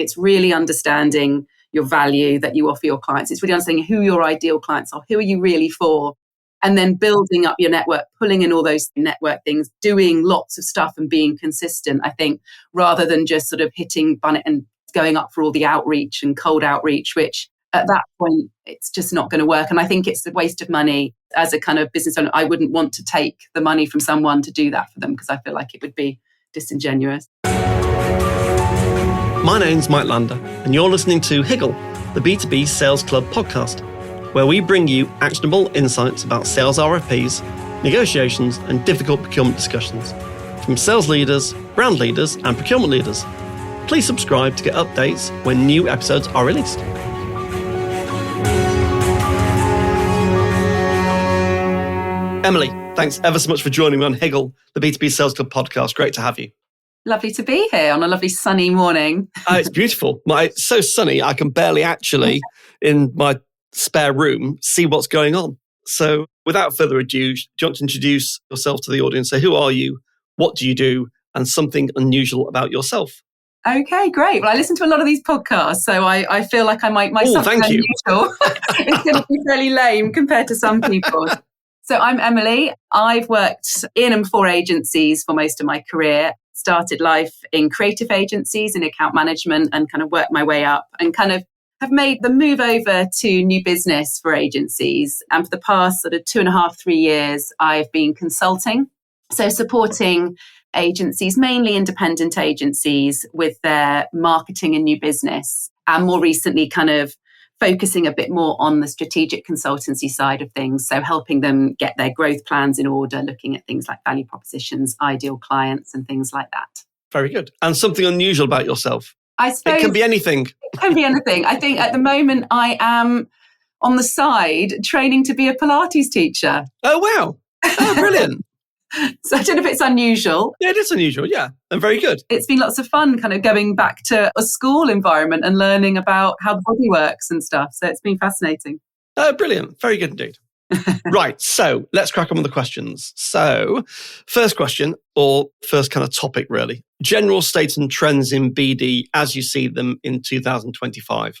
It's really understanding your value that you offer your clients. It's really understanding who your ideal clients are. Who are you really for? And then building up your network, pulling in all those network things, doing lots of stuff and being consistent, I think, rather than just sort of hitting Bunnet and going up for all the outreach and cold outreach, which at that point, it's just not going to work. And I think it's a waste of money. As a kind of business owner, I wouldn't want to take the money from someone to do that for them, because I feel like it would be disingenuous. My name's Mike Lander, and you're listening to Higgle, the B2B Sales Club podcast, where we bring you actionable insights about sales RFPs, negotiations, and difficult procurement discussions from sales leaders, brand leaders, and procurement leaders. Please subscribe to get updates when new episodes are released. Emily, thanks ever so much for joining me on Higgle, the B2B Sales Club podcast. Great to have you. Lovely to be here on a lovely sunny morning. It's beautiful. It's so sunny, I can barely actually, in my spare room, see what's going on. So without further ado, do you want to introduce yourself to the audience? So who are you? What do you do? And something unusual about yourself. Okay, great. Well, I listen to a lot of these podcasts, so I feel like I might something unusual. It's going to be fairly lame compared to some people. So I'm Emily. I've worked in and for agencies for most of my career. Started life in creative agencies in account management and kind of worked my way up and kind of have made the move over to new business for agencies. And for the past sort of 2.5, 3 years, I've been consulting. So supporting agencies, mainly independent agencies, with their marketing and new business. And more recently, kind of focusing a bit more on the strategic consultancy side of things. So helping them get their growth plans in order, looking at things like value propositions, ideal clients, and things like that. Very good. And something unusual about yourself? I suppose it can be anything. It can be anything. I think at the moment I am on the side training to be a Pilates teacher. Oh, wow. Oh, brilliant. So I don't know if it's unusual. Yeah, it is unusual, yeah. And very good. It's been lots of fun kind of going back to a school environment and learning about how the body works and stuff. So it's been fascinating. Oh, brilliant. Very good indeed. Right, so let's crack on with the questions. So first question, or first kind of topic really, general state and trends in BD as you see them in 2025.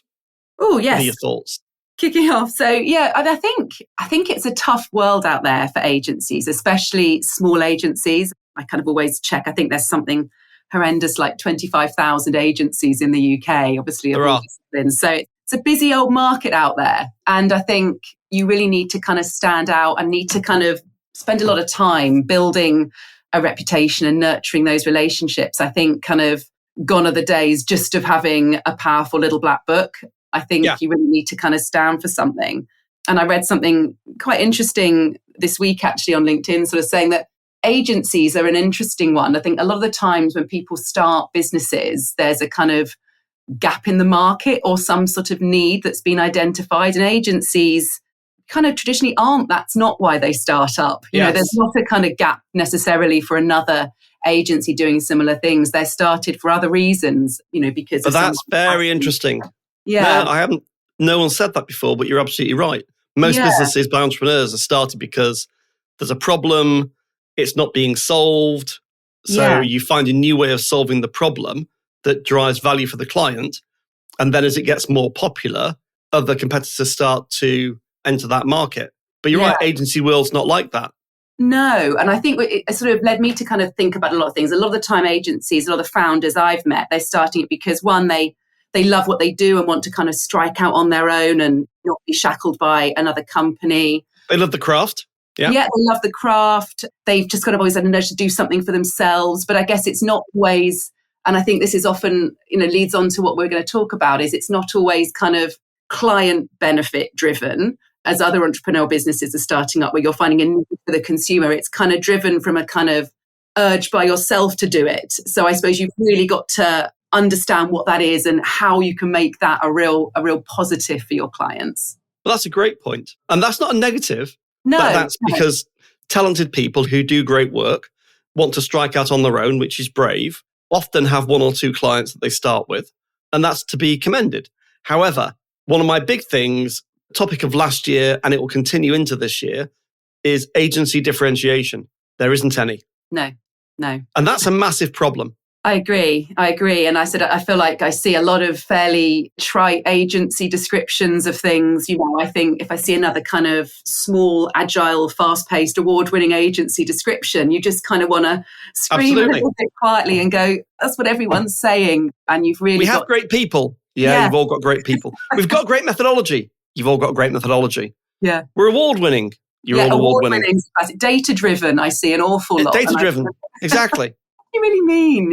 Oh, yes. What are your thoughts? Kicking off. So yeah, I think it's a tough world out there for agencies, especially small agencies. I kind of always check. I think there's something horrendous like 25,000 agencies in the UK, obviously. There are. So it's a busy old market out there. And I think you really need to kind of stand out and need to kind of spend a lot of time building a reputation and nurturing those relationships. I think kind of gone are the days just of having a powerful little black book. I think you really need to kind of stand for something. And I read something quite interesting this week actually on LinkedIn, sort of saying that agencies are an interesting one. I think a lot of the times when people start businesses, there's a kind of gap in the market or some sort of need that's been identified, and agencies kind of traditionally aren't. That's not why they start up. You know, there's not a kind of gap necessarily for another agency doing similar things. They're started for other reasons, you know, because but that's very interesting. Yeah. No one said that before, but you're absolutely right. Most businesses by entrepreneurs are started because there's a problem, it's not being solved. So you find a new way of solving the problem that drives value for the client. And then as it gets more popular, other competitors start to enter that market. But you're right, agency world's not like that. No. And I think it sort of led me to kind of think about a lot of things. A lot of the time agencies, a lot of the founders I've met, they're starting it because one, they love what they do and want to kind of strike out on their own and not be shackled by another company. They love the craft. Yeah, they love the craft. They've just kind of always had a nudge to do something for themselves. But I guess it's not always, and I think this is often, you know, leads on to what we're going to talk about, is it's not always kind of client benefit driven as other entrepreneurial businesses are starting up, where you're finding a need for the consumer. It's kind of driven from a kind of urge by yourself to do it. So I suppose you've really got to understand what that is and how you can make that a real positive for your clients. Well, that's a great point. And that's not a negative. No. That's because talented people who do great work want to strike out on their own, which is brave, often have one or two clients that they start with, and that's to be commended. However, one of my big things, topic of last year, and it will continue into this year, is agency differentiation. There isn't any. No. And that's a massive problem. I agree. And I said, I feel like I see a lot of fairly trite agency descriptions of things. I think if I see another kind of small, agile, fast-paced, award-winning agency description, you just kind of want to scream a little bit quietly and go, that's what everyone's saying. And you've really have great people. Yeah, you've all got great people. We've got great methodology. You've all got great methodology. Yeah. We're award-winning. You're all award-winning. Data-driven, I see an awful lot. Data-driven, exactly. You really mean,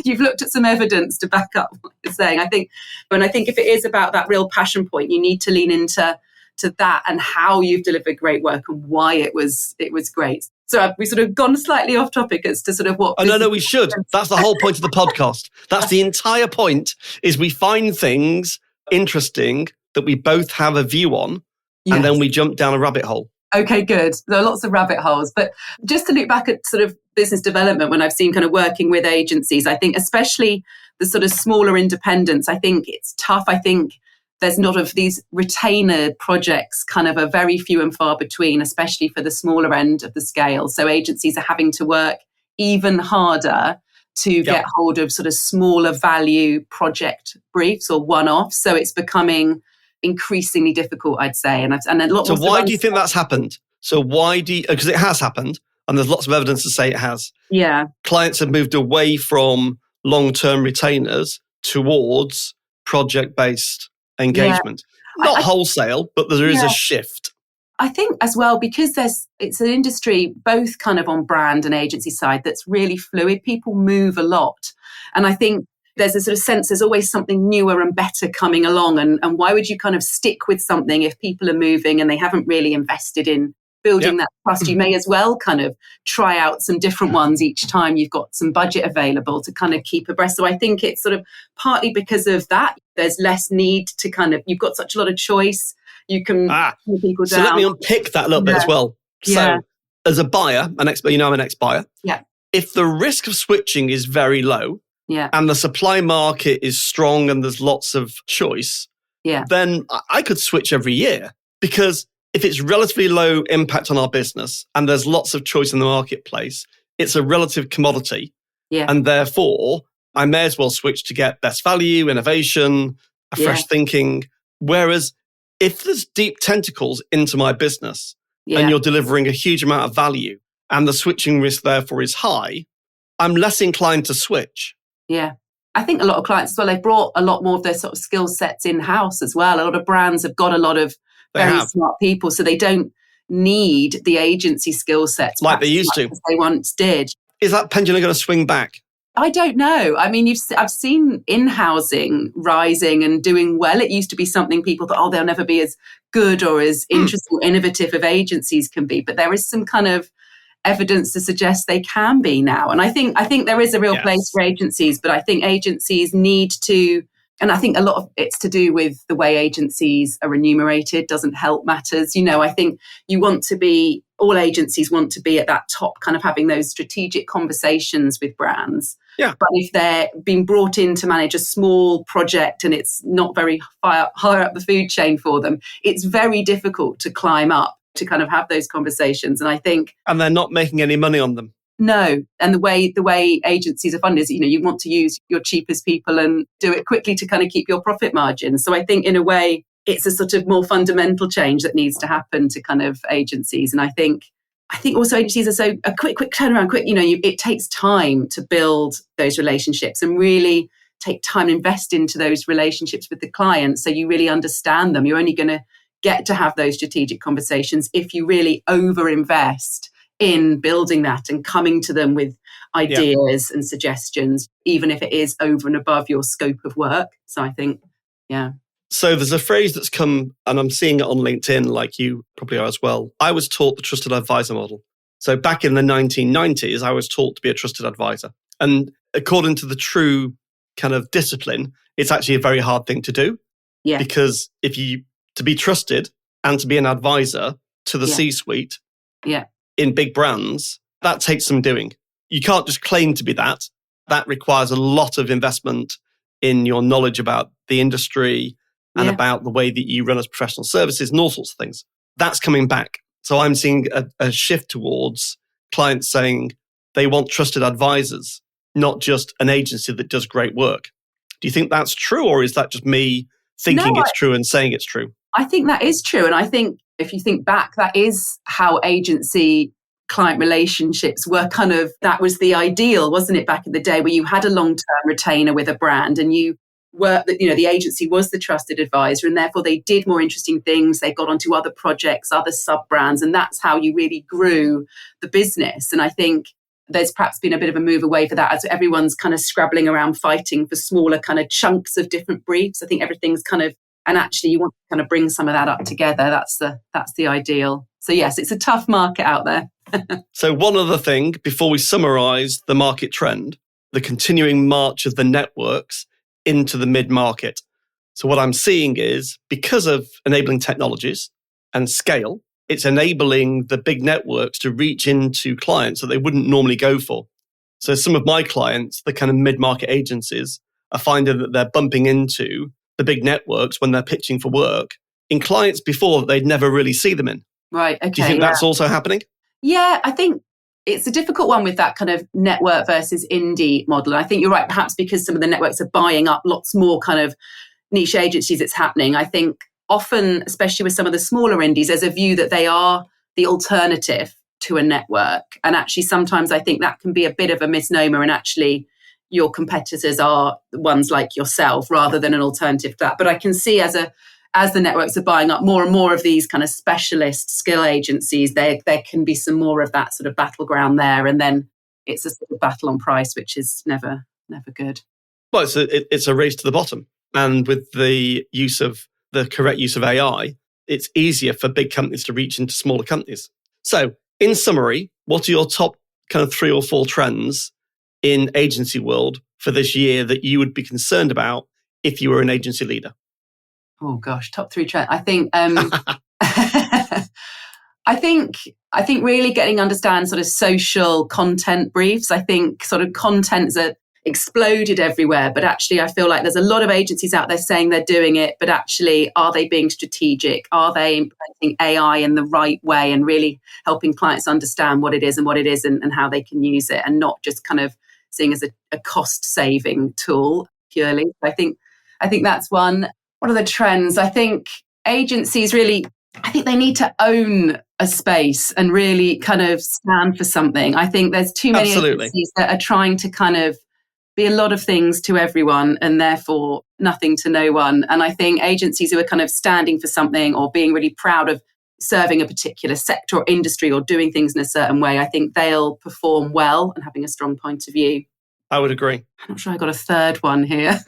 you've looked at some evidence to back up what you're saying. I think if it is about that real passion point, you need to lean into that and how you've delivered great work and why it was great. So we sort of gone slightly off topic as to sort of what. Oh, no, we should. That's the whole point of the podcast. That's the entire point, is we find things interesting that we both have a view on, and then we jump down a rabbit hole. Okay, good. There are lots of rabbit holes. But just to look back at sort of business development, when I've seen kind of working with agencies, I think especially the sort of smaller independents, I think it's tough. I think there's not of these retainer projects kind of are very few and far between, especially for the smaller end of the scale. So agencies are having to work even harder to get hold of sort of smaller value project briefs or one-offs. So it's becoming increasingly difficult, I'd say. And a lot. So why do you think that's happened? So why do you, because it has happened, and there's lots of evidence to say it has. Yeah. Clients have moved away from long-term retainers towards project-based engagement. Not wholesale, but there is a shift. I think as well, because it's an industry both kind of on brand and agency side that's really fluid. People move a lot. And I think there's a sort of sense there's always something newer and better coming along. And why would you kind of stick with something if people are moving and they haven't really invested in building that trust? You may as well kind of try out some different ones each time you've got some budget available to kind of keep abreast. So I think it's sort of partly because of that. There's less need to kind of, you've got such a lot of choice. You can pull people down. So let me unpick that a little bit as well. So as a buyer, I'm an ex-buyer. Yeah. If the risk of switching is very low, and the supply market is strong and there's lots of choice, then I could switch every year. Because if it's relatively low impact on our business and there's lots of choice in the marketplace, it's a relative commodity. Yeah. And therefore, I may as well switch to get best value, innovation, fresh thinking. Whereas if there's deep tentacles into my business and you're delivering a huge amount of value and the switching risk therefore is high, I'm less inclined to switch. Yeah. I think a lot of clients as well, they've brought a lot more of their sort of skill sets in-house as well. A lot of brands have got a lot of very smart people, so they don't need the agency skill sets like they used to. As they once did. Is that pendulum going to swing back? I don't know. I mean, I've seen in-housing rising and doing well. It used to be something people thought, they'll never be as good or as interesting or innovative as agencies can be. But there is some kind of evidence to suggest they can be now. And I think there is a real place for agencies, but I think agencies need to, and I think a lot of it's to do with the way agencies are remunerated doesn't help matters. I think all agencies want to be at that top, kind of having those strategic conversations with brands. Yeah. But if they're being brought in to manage a small project and it's not very higher up the food chain for them, it's very difficult to climb up to kind of have those conversations. And I think... And they're not making any money on them. No. And the way agencies are funded is, you want to use your cheapest people and do it quickly to kind of keep your profit margin. So I think in a way, it's a sort of more fundamental change that needs to happen to kind of agencies. And I think also agencies are so a quick turnaround, it takes time to build those relationships and really take time and invest into those relationships with the client. So you really understand them. You're only going to get to have those strategic conversations if you really over-invest in building that and coming to them with ideas and suggestions, even if it is over and above your scope of work. So I think, So there's a phrase that's come, and I'm seeing it on LinkedIn like you probably are as well. I was taught the trusted advisor model. So back in the 1990s, I was taught to be a trusted advisor. And according to the true kind of discipline, it's actually a very hard thing to do. Yeah. Because to be trusted and to be an advisor to the C-suite in big brands, that takes some doing. You can't just claim to be that. That requires a lot of investment in your knowledge about the industry and about the way that you run as professional services and all sorts of things. That's coming back. So I'm seeing a shift towards clients saying they want trusted advisors not just an agency that does great work. Do you think that's true, or is that just me thinking it's true and saying it's true? I think that is true. And I think if you think back, that is how agency client relationships were that was the ideal, wasn't it, back in the day, where you had a long-term retainer with a brand and you were, the agency was the trusted advisor, and therefore they did more interesting things. They got onto other projects, other sub-brands, and that's how you really grew the business. And I think there's perhaps been a bit of a move away for that as everyone's kind of scrabbling around fighting for smaller kind of chunks of different briefs. I think everything's and actually you want to kind of bring some of that up together. That's the ideal. So yes, it's a tough market out there. So one other thing before we summarize the market trend, the continuing march of the networks into the mid-market. So what I'm seeing is, because of enabling technologies and scale, it's enabling the big networks to reach into clients that they wouldn't normally go for. So some of my clients, the kind of mid-market agencies, are finding that they're bumping into the big networks when they're pitching for work in clients before that they'd never really see them in. Right, okay. Do you think that's also happening? Yeah, I think it's a difficult one with that kind of network versus indie model. And I think you're right, perhaps because some of the networks are buying up lots more kind of niche agencies, it's happening. I think often, especially with some of the smaller indies, there's a view that they are the alternative to a network. And actually, sometimes I think that can be a bit of a misnomer, and actually your competitors are the ones like yourself rather than an alternative to that. But I can see as the networks are buying up more and more of these kind of specialist skill agencies, there can be some more of that sort of battleground there. And then it's a sort of battle on price, which is never good. Well, it's a race to the bottom. And with the correct use of AI, it's easier for big companies to reach into smaller companies. So in summary, what are your top kind of 3 or 4 trends in agency world for this year that you would be concerned about if you were an agency leader? Oh gosh, top 3 trends. I think I think really getting understand sort of social content briefs. I think sort of contents are exploded everywhere, but actually I feel like there's a lot of agencies out there saying they're doing it, but actually are they being strategic? Are they implementing AI in the right way and really helping clients understand what it is and what it isn't and how they can use it, and not just kind of seeing as a cost saving tool purely. I think that's one. What are the trends? I think agencies really, I think they need to own a space and really kind of stand for something. I think there's too many agencies that are trying to kind of be a lot of things to everyone and therefore nothing to no one. And I think agencies who are kind of standing for something or being really proud of serving a particular sector or industry or doing things in a certain way, I think they'll perform well and having a strong point of view. I would agree. I'm not sure I got a third one here.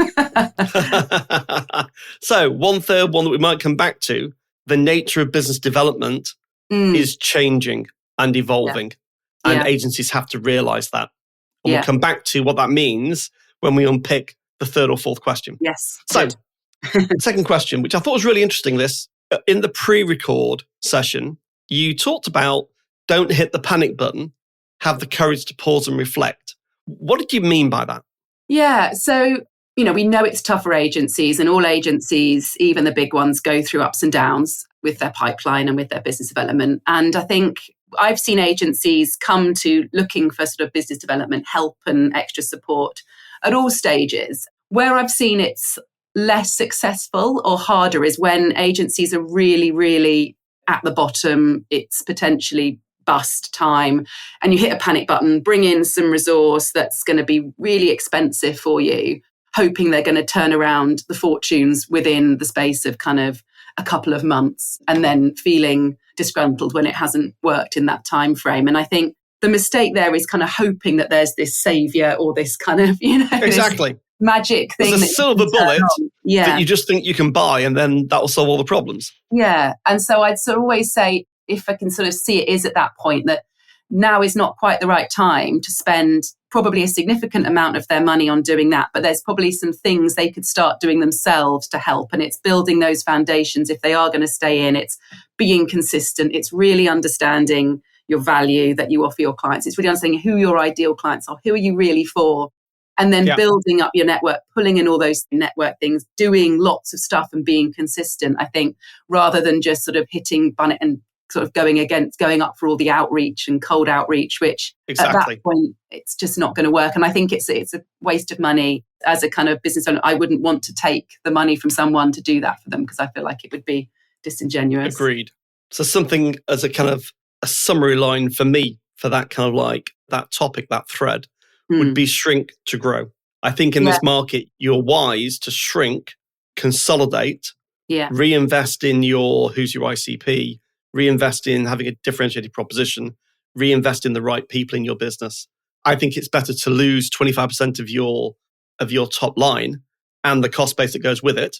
So one third one that we might come back to, the nature of business development is changing and evolving. Yeah. And agencies have to realize that. And we'll come back to what that means when we unpick the third or fourth question. Yes. So second question, which I thought was really interesting, this, in the pre-record session, you talked about don't hit the panic button, have the courage to pause and reflect. What did you mean by that? Yeah. So, we know it's tough for agencies, and all agencies, even the big ones, go through ups and downs with their pipeline and with their business development. And I think I've seen agencies come to looking for sort of business development help and extra support at all stages. Where I've seen it's less successful or harder is when agencies are really, really at the bottom. It's potentially bust time and you hit a panic button, bring in some resource that's going to be really expensive for you, hoping they're going to turn around the fortunes within the space of kind of a couple of months, and then feeling disgruntled when it hasn't worked in that time frame. And I think the mistake there is kind of hoping that there's this savior or this kind of, exactly, magic thing. There's a silver bullet that you just think you can buy, and then that'll solve all the problems. Yeah. And so I'd sort of always say, if I can sort of see it is at that point, that now is not quite the right time to spend probably a significant amount of their money on doing that. But there's probably some things they could start doing themselves to help. And it's building those foundations if they are going to stay in. It's being consistent. It's really understanding your value that you offer your clients. It's really understanding who your ideal clients are. Who are you really for? And then building up your network, pulling in all those network things, doing lots of stuff and being consistent, I think, rather than just sort of hitting bun it and sort of going up for all the outreach and cold outreach, which at that point, it's just not going to work. And I think it's a waste of money. As a kind of business owner, I wouldn't want to take the money from someone to do that for them, because I feel like it would be disingenuous. Agreed. So something as a kind of a summary line for me for that kind of like that topic, that thread, would be shrink to grow. I think in this market, you're wise to shrink, consolidate, reinvest in who's your ICP, reinvest in having a differentiated proposition, reinvest in the right people in your business. I think it's better to lose 25% of your top line and the cost base that goes with it,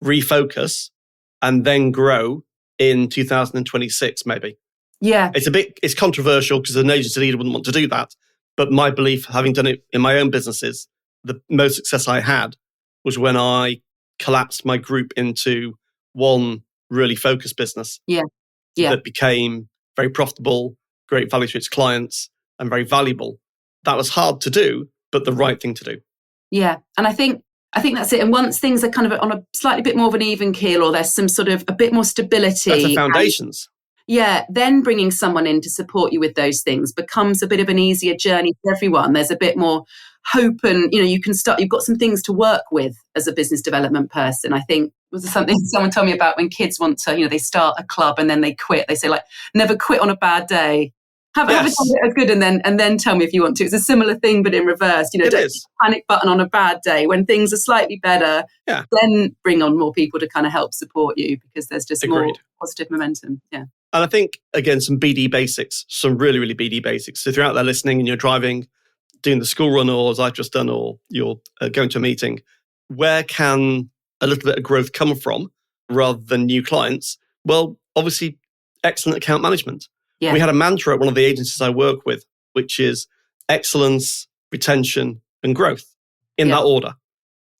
refocus, and then grow in 2026, maybe. Yeah. It's controversial because an agency leader wouldn't want to do that. But my belief, having done it in my own businesses, the most success I had was when I collapsed my group into one really focused business. That became very profitable, great value to its clients, and very valuable. That was hard to do, but the right thing to do. Yeah. And I think that's it. And once things are kind of on a slightly bit more of an even keel, or there's some sort of a bit more stability. Better foundations. Then bringing someone in to support you with those things becomes a bit of an easier journey for everyone. There's a bit more hope, and you've got some things to work with as a business development person. I think was something someone told me about when kids want to, they start a club and then they quit. They say like, never quit on a bad day. Have a time that's good, and then tell me if you want to. It's a similar thing, but in reverse. It is. Panic button on a bad day. When things are slightly better, then bring on more people to kind of help support you, because there's just more positive momentum. Yeah. And I think, again, some BD basics, some really, really BD basics. So if you're out there listening and you're driving, doing the school run, or as I've just done, or you're going to a meeting, where can a little bit of growth come from rather than new clients? Well, obviously, excellent account management. Yeah. We had a mantra at one of the agencies I work with, which is excellence, retention, and growth in that order.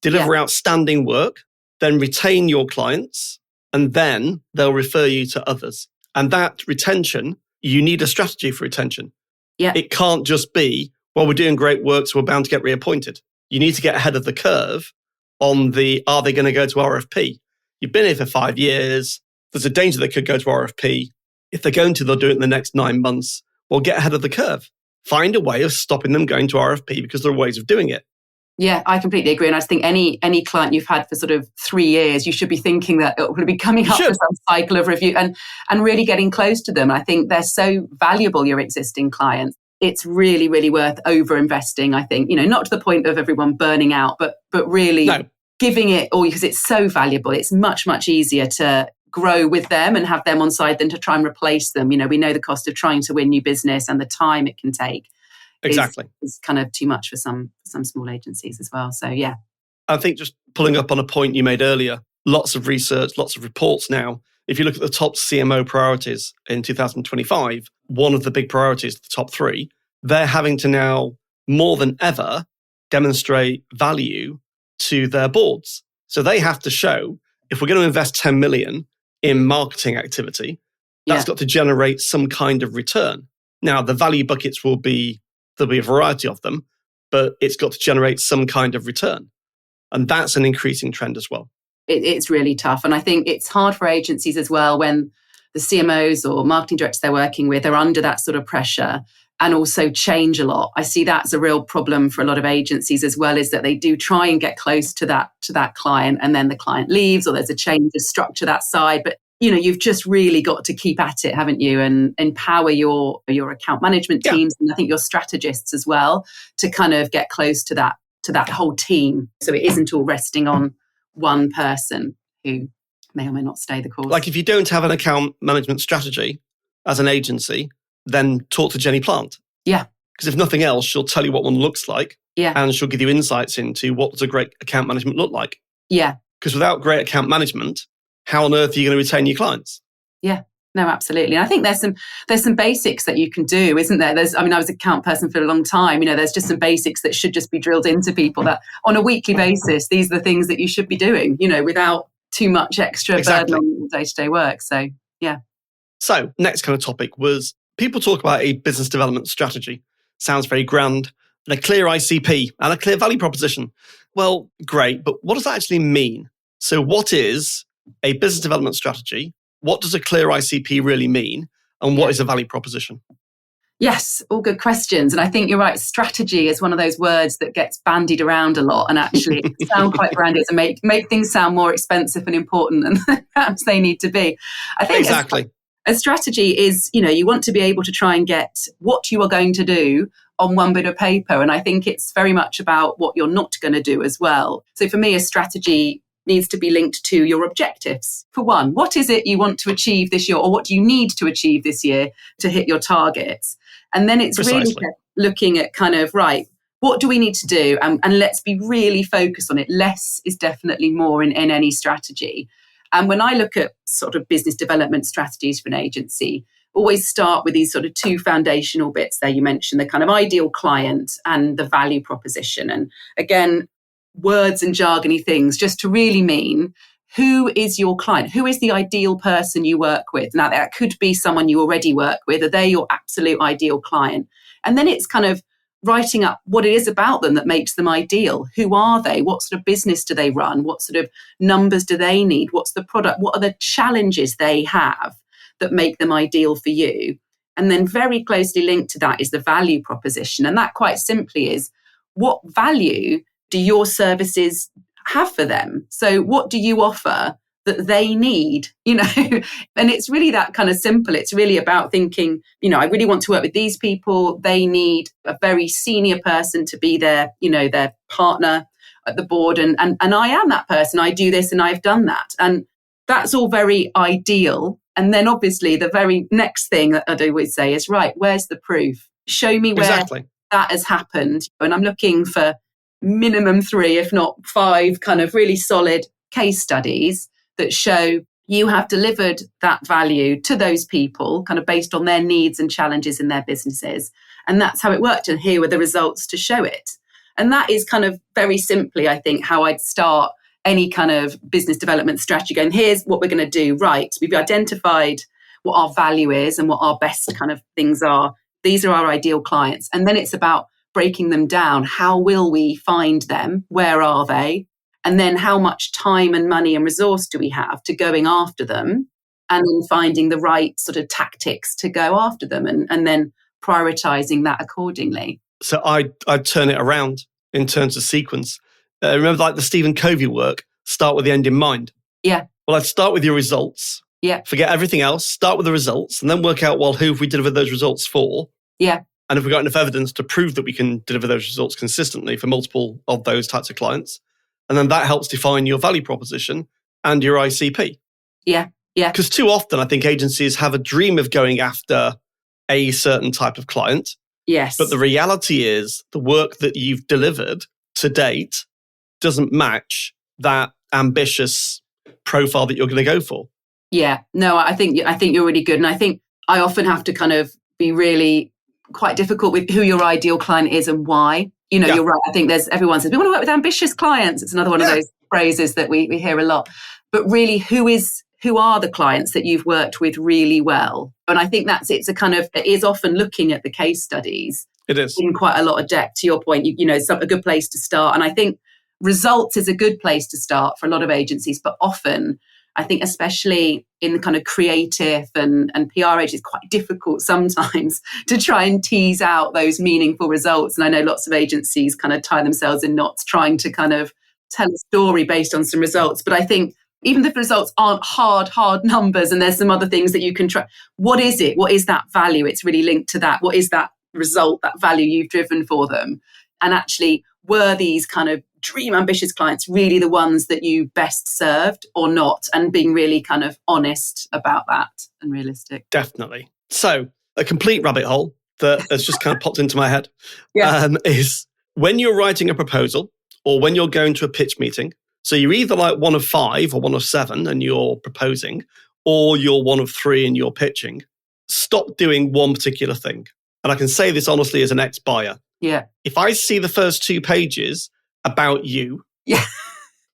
Deliver outstanding work, then retain your clients, and then they'll refer you to others. And that retention, you need a strategy for retention. Yeah. It can't just be, well, we're doing great work, so we're bound to get reappointed. You need to get ahead of the curve on are they going to go to RFP? You've been here for 5 years. There's a danger they could go to RFP. If they're going to, they'll do it in the next 9 months. Well, get ahead of the curve. Find a way of stopping them going to RFP, because there are ways of doing it. Yeah, I completely agree. And I just think any client you've had for sort of 3 years, you should be thinking that it will be coming up for some cycle of review and really getting close to them. I think they're so valuable, your existing clients. It's really, really worth over-investing, I think. Not to the point of everyone burning out, but really giving it all, because it's so valuable. It's much, much easier to grow with them and have them on side than to try and replace them. We know the cost of trying to win new business and the time it can take. Exactly. Is kind of too much for some small agencies as well. So, yeah. I think just pulling up on a point you made earlier, lots of research, lots of reports now. If you look at the top CMO priorities in 2025, one of the big priorities, the top 3, they're having to now more than ever demonstrate value to their boards. So they have to show, if we're going to invest 10 million in marketing activity, that's got to generate some kind of return. Now, the value buckets there'll be a variety of them, but it's got to generate some kind of return. And that's an increasing trend as well. It's really tough. And I think it's hard for agencies as well when the CMOs or marketing directors they're working with are under that sort of pressure and also change a lot. I see that's a real problem for a lot of agencies as well, is that they do try and get close to that client, and then the client leaves, or there's a change of structure that side. But you've just really got to keep at it, haven't you? And empower your account management teams, and I think your strategists as well, to kind of get close to that whole team. So it isn't all resting on one person who may or may not stay the course. Like if you don't have an account management strategy as an agency, then talk to Jenny Plant. Yeah. Because if nothing else, she'll tell you what one looks like. Yeah. And she'll give you insights into what does a great account management look like. Yeah. Because without great account management, how on earth are you going to retain your clients? Yeah. No, absolutely. And I think there's some basics that you can do, isn't there? I was an account person for a long time. There's just some basics that should just be drilled into people, that on a weekly basis, these are the things that you should be doing, without too much extra burden on day-to-day work. So, yeah. So, next kind of topic was, people talk about a business development strategy. Sounds very grand. And a clear ICP and a clear value proposition. Well, great, but what does that actually mean? So what is a business development strategy what does a clear ICP really mean? And what is a value proposition? Yes, all good questions. And I think you're right. Strategy is one of those words that gets bandied around a lot and actually sound quite grandiose and make things sound more expensive and important than perhaps they need to be. I think exactly. A strategy is, you want to be able to try and get what you are going to do on one bit of paper. And I think it's very much about what you're not going to do as well. So for me, a strategy needs to be linked to your objectives. For one, what is it you want to achieve this year, or what do you need to achieve this year to hit your targets? And then it's Precisely. really looking at kind of, right, what do we need to do? And let's be really focused on it. Less is definitely more in any strategy. And when I look at sort of business development strategies for an agency, always start with these sort of two foundational bits there. You mentioned the kind of ideal client and the value proposition. And again, words and jargony things just to really mean, who is your client? Who is the ideal person you work with? Now, that could be someone you already work with. Are they your absolute ideal client? And then it's kind of writing up what it is about them that makes them ideal. Who are they? What sort of business do they run? What sort of numbers do they need? What's the product? What are the challenges they have that make them ideal for you? And then very closely linked to that is the value proposition. And that quite simply is, what value do your services have for them? So what do you offer that they need, and it's really that kind of simple. It's really about thinking, I really want to work with these people. They need a very senior person to be their partner at the board. And I am that person. I do this and I've done that. And that's all very ideal. And then obviously the very next thing that I'd always say is, right, where's the proof? Show me where that has happened. And I'm looking for minimum 3, if not 5, kind of really solid case studies that show you have delivered that value to those people kind of based on their needs and challenges in their businesses. And that's how it worked. And here were the results to show it. And that is kind of very simply, I think, how I'd start any kind of business development strategy, going, here's what we're going to do. Right. We've identified what our value is and what our best kind of things are. These are our ideal clients. And then it's about breaking them down. How will we find them? Where are they? And then how much time and money and resource do we have to going after them, and then finding the right sort of tactics to go after them, and then prioritizing that accordingly. So I'd turn it around in terms of sequence. Remember, like the Stephen Covey work, start with the end in mind. Yeah. Well, I'd start with your results. Yeah. Forget everything else. Start with the results, and then work out, well, who have we delivered those results for? Yeah. And if we've got enough evidence to prove that we can deliver those results consistently for multiple of those types of clients. And then that helps define your value proposition and your ICP. Yeah. Yeah. Because too often, I think agencies have a dream of going after a certain type of client. Yes. But the reality is the work that you've delivered to date doesn't match that ambitious profile that you're going to go for. Yeah. No, I think you're really good. And I think I often have to kind of be really quite difficult with who your ideal client is and why. You're right. I think everyone says, we want to work with ambitious clients. It's another one of those phrases that we hear a lot. But really, who are the clients that you've worked with really well? And I think it is often looking at the case studies. It is. In quite a lot of depth, to your point, it's a good place to start. And I think results is a good place to start for a lot of agencies, but often, I think especially in the kind of creative and PR age, it's quite difficult sometimes to try and tease out those meaningful results. And I know lots of agencies kind of tie themselves in knots trying to kind of tell a story based on some results. But I think even if the results aren't hard numbers and there's some other things that you can try, what is it? What is that value? It's really linked to that. What is that result, that value you've driven for them? And actually, were these kind of dream ambitious clients really the ones that you best served or not? And being really kind of honest about that and realistic. Definitely. So a complete rabbit hole that has just kind of popped into my head is when you're writing a proposal or when you're going to a pitch meeting. So you're either like one of 5 or one of 7 and you're proposing, or you're one of 3 and you're pitching. Stop doing one particular thing. And I can say this honestly as an ex-buyer. Yeah. If I see the first 2 pages about you,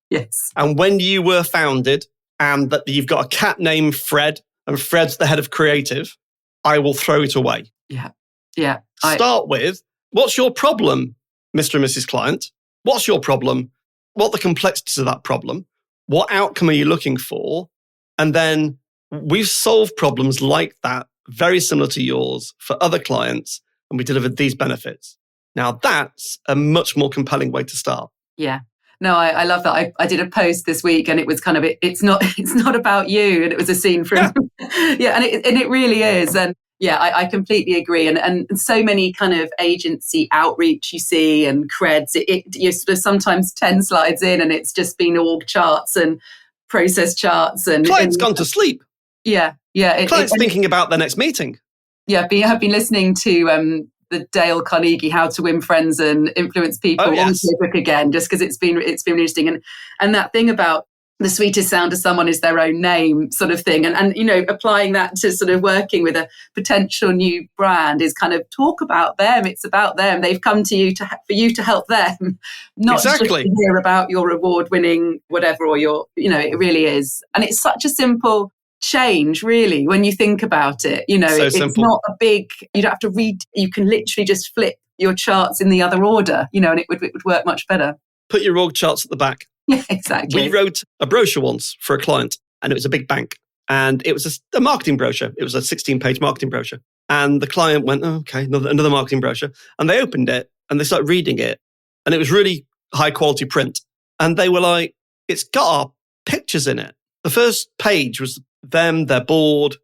yes, and when you were founded, and that you've got a cat named Fred, and Fred's the head of creative, I will throw it away. Yeah. Yeah. Start with, what's your problem, Mr. and Mrs. Client? What's your problem? What are the complexities of that problem? What outcome are you looking for? And then we've solved problems like that, very similar to yours, for other clients, and we delivered these benefits. Now, that's a much more compelling way to start. Yeah. No, I love that. I did a post this week and it was kind of, it's not about you. And it was a scene from, yeah, and it really is. And yeah, I completely agree. And so many kind of agency outreach you see and creds, you're sort of sometimes 10 slides in and it's just been org charts and process charts. And clients gone to sleep. Yeah. Clients thinking about their next meeting. Yeah, I've been listening to the Dale Carnegie How to Win Friends and Influence People on the book again, just because it's been interesting. And that thing about the sweetest sound to someone is their own name sort of thing. And applying that to sort of working with a potential new brand is kind of talk about them. It's about them. They've come to you for you to help them, not just to hear about your award-winning whatever, or it really is. And it's such a simple change, really, when you think about it. It's simple. Not a big, you don't have to read, you can literally just flip your charts in the other order, and it would work much better. Put your org charts at the back. Yeah, exactly. We wrote a brochure once for a client, and it was a big bank, and it was a marketing brochure. It was a 16-page marketing brochure, and the client went, oh, okay, another marketing brochure, and they opened it and they started reading it, and it was really high quality print, and they were like, it's got our pictures in it. The first page was them, their board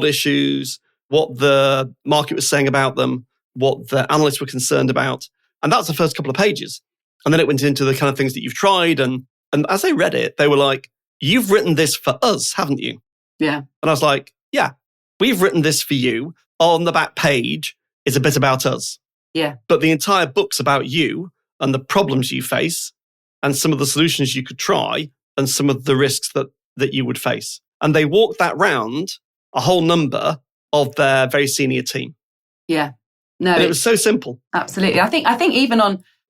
issues, what the market was saying about them, what the analysts were concerned about. And that's the first couple of pages. And then it went into the kind of things that you've tried. And as they read it, they were like, you've written this for us, haven't you? Yeah. And I was like, yeah, we've written this for you. On the back page is a bit about us. Yeah. But the entire book's about you and the problems you face and some of the solutions you could try and some of the risks that you would face. And they walked that round a whole number of their very senior team. Yeah. No. And it was so simple. Absolutely. I think even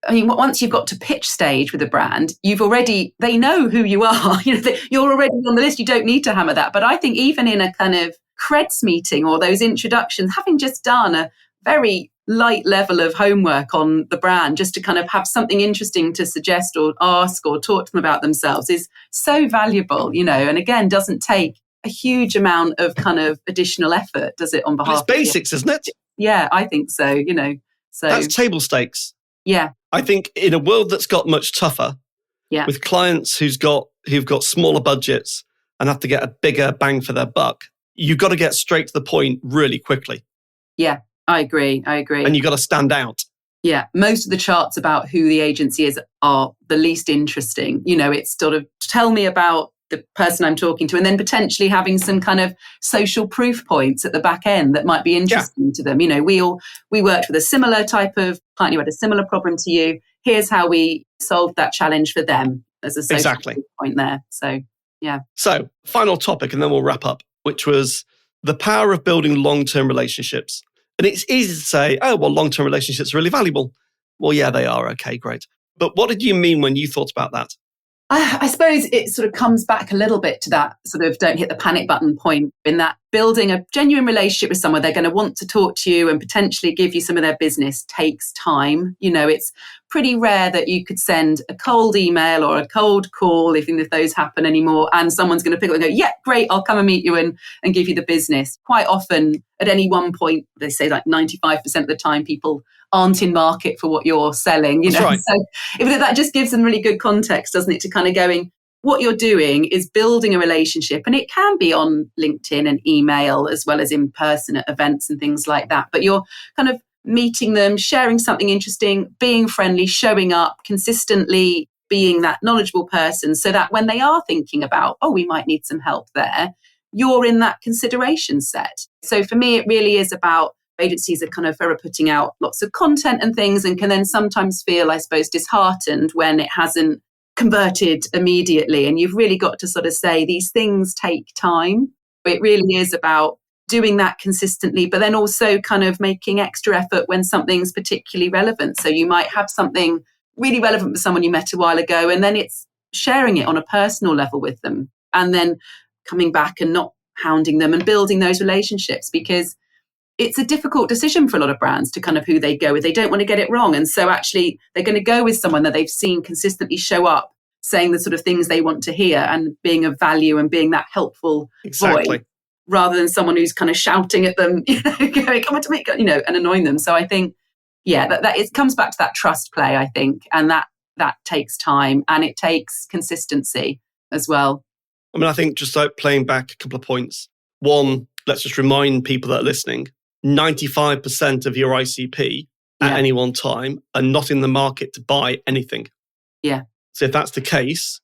once you've got to pitch stage with a brand, they know who you are. You're already on the list. You don't need to hammer that. But I think even in a kind of creds meeting or those introductions, having just done a very light level of homework on the brand, just to kind of have something interesting to suggest or ask or talk to them about themselves is so valuable, and again, doesn't take a huge amount of kind of additional effort, does it, on behalf of basics, isn't it? Yeah, I think so, So that's table stakes. Yeah. I think in a world that's got much tougher, with clients who've got smaller budgets and have to get a bigger bang for their buck, you've got to get straight to the point really quickly. Yeah. I agree. And you've got to stand out. Yeah. Most of the charts about who the agency is are the least interesting. It's sort of tell me about the person I'm talking to, and then potentially having some kind of social proof points at the back end that might be interesting to them. We worked with a similar type of client who had a similar problem to you. Here's how we solved that challenge for them as a social proof point there. So, yeah. So, final topic, and then we'll wrap up, which was the power of building long-term relationships. And it's easy to say, oh, well, long-term relationships are really valuable. Well, yeah, they are. Okay, great. But what did you mean when you thought about that? I suppose it sort of comes back a little bit to that sort of don't hit the panic button point, in that building a genuine relationship with someone, they're going to want to talk to you and potentially give you some of their business, takes time. It's pretty rare that you could send a cold email or a cold call, even if those happen anymore, and someone's going to pick up and go, yeah, great, I'll come and meet you and give you the business. Quite often, at any one point, they say like 95% of the time, people aren't in market for what you're selling. That's right. So that just gives them really good context, doesn't it, to kind of going, what you're doing is building a relationship, and it can be on LinkedIn and email as well as in person at events and things like that. But you're kind of meeting them, sharing something interesting, being friendly, showing up consistently, being that knowledgeable person, so that when they are thinking about, oh, we might need some help there, you're in that consideration set. So for me, it really is about agencies are kind of putting out lots of content and things, and can then sometimes feel, I suppose, disheartened when it hasn't converted immediately. And you've really got to sort of say these things take time. But it really is about doing that consistently, but then also kind of making extra effort when something's particularly relevant. So you might have something really relevant with someone you met a while ago, and then it's sharing it on a personal level with them, and then coming back and not hounding them and building those relationships, because it's a difficult decision for a lot of brands to kind of who they go with. They don't want to get it wrong. And so actually they're going to go with someone that they've seen consistently show up saying the sort of things they want to hear and being of value and being that helpful voice, rather than someone who's kind of shouting at them, going, come on to me, and annoying them. So I think, that it comes back to that trust play, I think, and that takes time and it takes consistency as well. I mean, I think just like playing back a couple of points. One, let's just remind people that are listening, 95% of your ICP at any one time are not in the market to buy anything. Yeah. So if that's the case,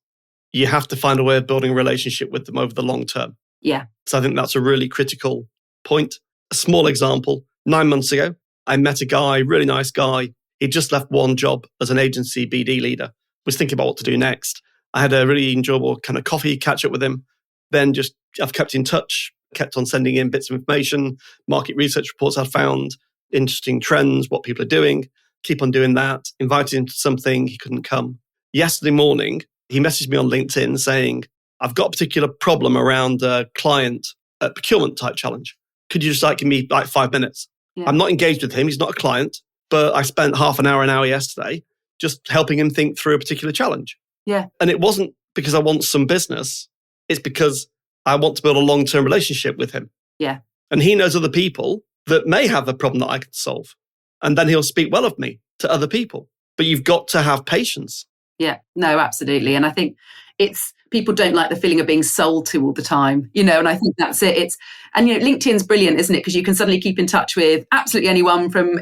you have to find a way of building a relationship with them over the long term. Yeah. So I think that's a really critical point. A small example, 9 months ago, I met a guy, really nice guy. He'd just left one job as an agency BD leader, was thinking about what to do next. I had a really enjoyable kind of coffee catch up with him. Then I've kept in touch, kept on sending in bits of information, market research reports I'd found, interesting trends, what people are doing, keep on doing that, invited him to something, he couldn't come. Yesterday morning, he messaged me on LinkedIn saying, I've got a particular problem around a client procurement type challenge. Could you just give me 5 minutes? Yeah. I'm not engaged with him. He's not a client, but I spent half an hour yesterday just helping him think through a particular challenge. Yeah. And it wasn't because I want some business. It's because I want to build a long-term relationship with him. Yeah. And he knows other people that may have a problem that I can solve. And then he'll speak well of me to other people. But you've got to have patience. Yeah, no, absolutely. And I think people don't like the feeling of being sold to all the time, and I think that's it. LinkedIn's brilliant, isn't it? Because you can suddenly keep in touch with absolutely anyone from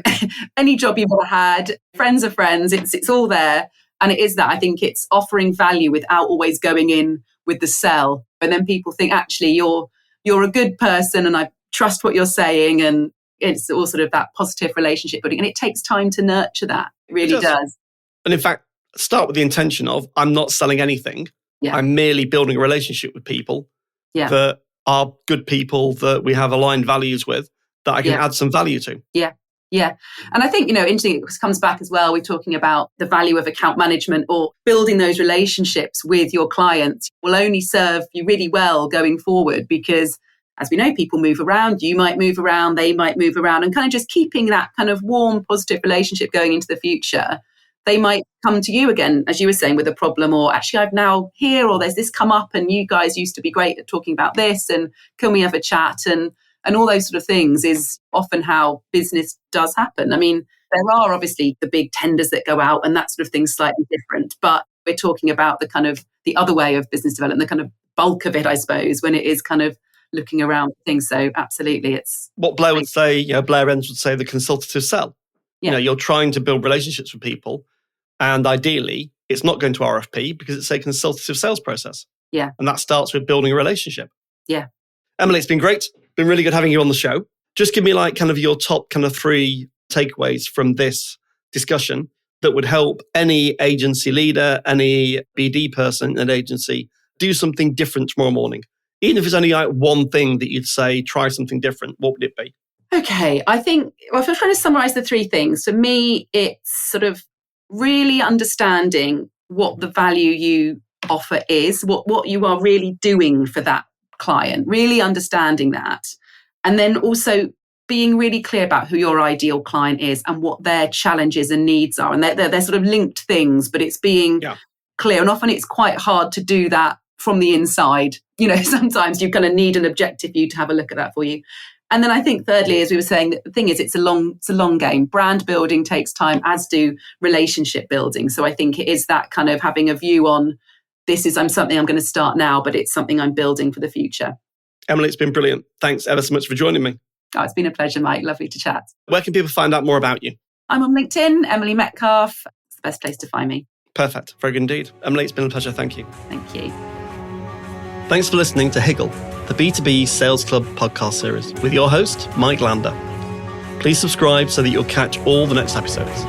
any job you've ever had, friends of friends, it's all there. And it is that, I think it's offering value without always going in with the sell. And then people think, actually, you're a good person and I trust what you're saying. And it's all sort of that positive relationship building. And it takes time to nurture that. It really does. And in fact, start with the intention of, I'm not selling anything. Yeah. I'm merely building a relationship with people that are good people that we have aligned values with, that I can add some value to. Yeah. Yeah. And I think, interesting, it comes back as well. We're talking about the value of account management or building those relationships with your clients will only serve you really well going forward, because as we know, people move around, you might move around, they might move around, and kind of just keeping that kind of warm, positive relationship going into the future. They might come to you again, as you were saying, with a problem, or actually I've now here, or there's this come up and you guys used to be great at talking about this, and can we have a chat? And all those sort of things is often how business does happen. I mean, there are obviously the big tenders that go out and that sort of thing's slightly different, but we're talking about the kind of the other way of business development, the kind of bulk of it, I suppose, when it is kind of looking around things. So absolutely, it's what Blair would say, Blair Enns would say the consultative sell. Yeah. You're trying to build relationships with people. And ideally, it's not going to RFP because it's a consultative sales process. Yeah. And that starts with building a relationship. Yeah. Emily, it's been great. Been really good having you on the show. Just give me kind of your top kind of 3 takeaways from this discussion that would help any agency leader, any BD person in an agency do something different tomorrow morning. Even if it's only one thing that you'd say, try something different, what would it be? Okay. I think, if I'm trying to summarize the 3 things, for me, it's sort of really understanding what the value you offer is, what you are really doing for that client, really understanding that. And then also being really clear about who your ideal client is and what their challenges and needs are. And they're sort of linked things, but it's being clear. And often it's quite hard to do that from the inside. Sometimes you kind of need an objective view to have a look at that for you. And then I think thirdly, as we were saying, the thing is it's a long game. Brand building takes time, as do relationship building. So I think it is that kind of having a view on something I'm going to start now, but it's something I'm building for the future. Emily, it's been brilliant. Thanks ever so much for joining me. Oh, it's been a pleasure, Mike. Lovely to chat. Where can people find out more about you? I'm on LinkedIn, Emily Metcalfe. It's the best place to find me. Perfect. Very good indeed. Emily, it's been a pleasure. Thank you. Thank you. Thanks for listening to Higgle, the B2B Sales Club podcast series with your host, Mike Lander. Please subscribe so that you'll catch all the next episodes.